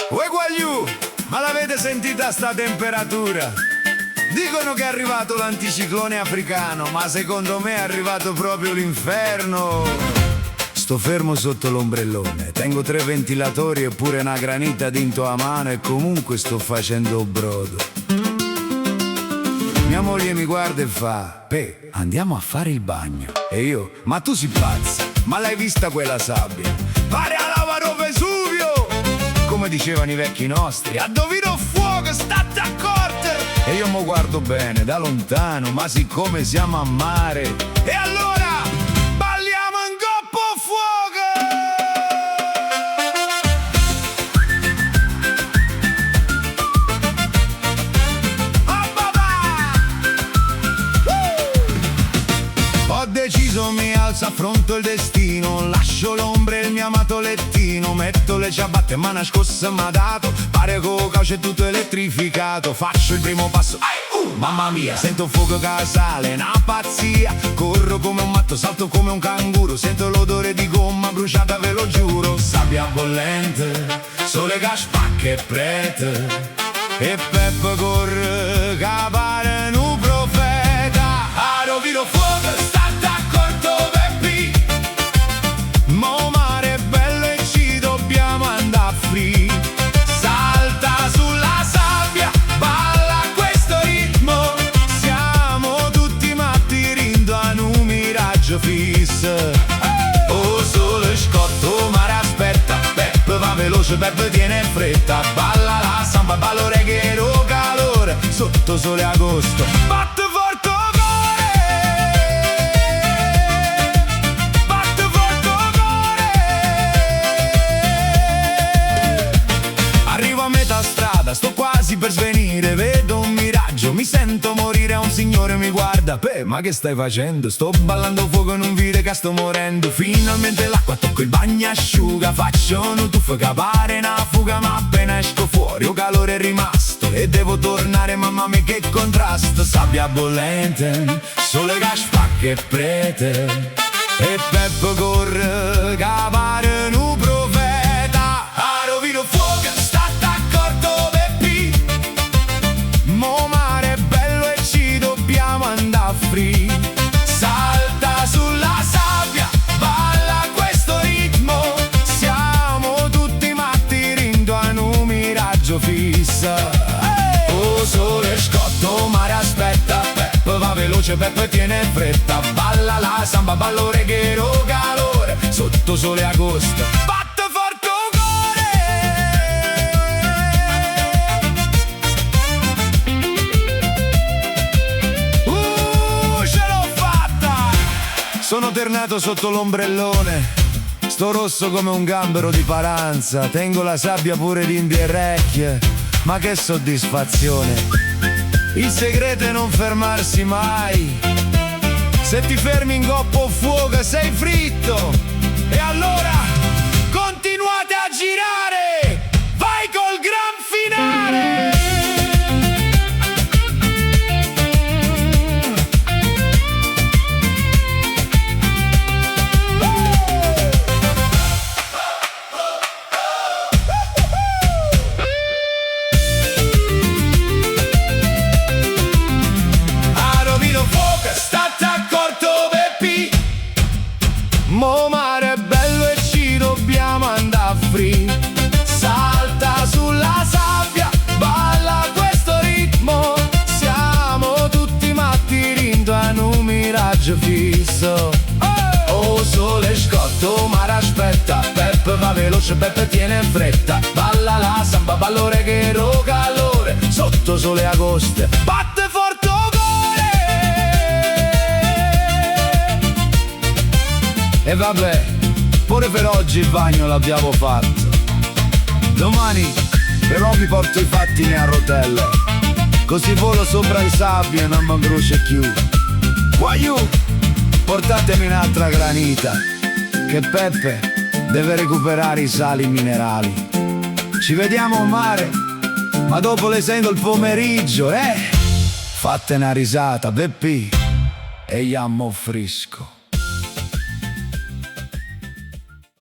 Uè guagliù, ma l'avete sentita sta temperatura? Dicono che è arrivato l'anticiclone africano, ma secondo me è arrivato proprio l'inferno. Sto fermo sotto l'ombrellone, tengo 3 ventilatori e pure una granita dinto a mano e comunque sto facendo brodo. Mia moglie mi guarda e fa: Pe, andiamo a fare il bagno. E io: ma tu sei pazza, ma l'hai vista quella sabbia? Pare a lavaro Vesuvio! Come dicevano i vecchi nostri, a dovino fuoco, state accorte! E io mo guardo bene, da lontano, ma siccome siamo a mare, e allora balliamo in coppo fuoco! Oh, babà! Ho deciso, mi alzo, affronto il destino, lascio l'ombra e il mio amato lettino, metto le ciabatte e una scossa m'ha dato, pare che c'è tutto elettrificato, faccio il primo passo, mamma mia, sento un fuoco che sale, una pazzia, corro come un matto, salto come un canguro, sento l'odore di gomma bruciata, ve lo giuro, sabbia bollente, sole che spacca e prete, e Peppe corre che pare un profeta, a rovino fuoco, state accorto Peppi, mo mare è bello e ci dobbiamo andare free, salta sulla sabbia, balla questo ritmo, siamo tutti matti rindo a un miraggio fisso. Oh sole scotto, mare aspetta, Peppe va veloce, Peppe tiene fretta, balla la samba, ballo reggae, calore, sotto sole agosto, batte forte cuore, batte forte cuore. Arrivo a metà strada, sto quasi per svenire, vedo un miraggio, mi sento morire, un signore mi guarda: Pe, ma che stai facendo? Sto ballando fuoco, non vide che sto morendo. Finalmente l'acqua tocco il bagnasciuga, faccio un tuffo che pare una fuga, ma appena esco fuori, il calore è rimasto e devo tornare, mamma mia che contrasto. Sabbia bollente, sole che spacca e prete, e Peppe corre che pare un profeta, a rovino fuoco, state accorto Peppi, mo mare è bello e ci dobbiamo andare free, salta sulla sabbia, balla questo ritmo, siamo tutti matti rindo a un miraggio fissa. Oh sole scotto, mare aspetta, Peppe va veloce, Peppe tiene fretta, balla la samba, ballo reggae, calore, sotto sole agosto, batte forte cuore. Ce l'ho fatta! Sono tornato sotto l'ombrellone, sto rosso come un gambero di Paranza, tengo la sabbia pure di indierrecchie, ma che soddisfazione! Il segreto è non fermarsi mai, se ti fermi in coppa o fuoco sei fritto, e allora continuate a girare, vai col gran finale! Mo mare è bello e ci dobbiamo andare free, salta sulla sabbia, balla questo ritmo, siamo tutti matti rindo a un miraggio fisso. Oh sole scotto, mare aspetta, Peppe va veloce, Peppe tiene fretta, balla la samba, ballo reggae, calore, sotto sole agosto, batte forte cuore. E vabbè, pure per oggi il bagno l'abbiamo fatto, domani però mi porto i pattini a rotelle, così volo sopra in sabbia e non mi brucio più. Guaiù, portatemi un'altra granita, che Peppe deve recuperare i sali minerali. Ci vediamo al mare, ma dopo le 6 del pomeriggio, Fatte una risata, Peppi, e io frisco.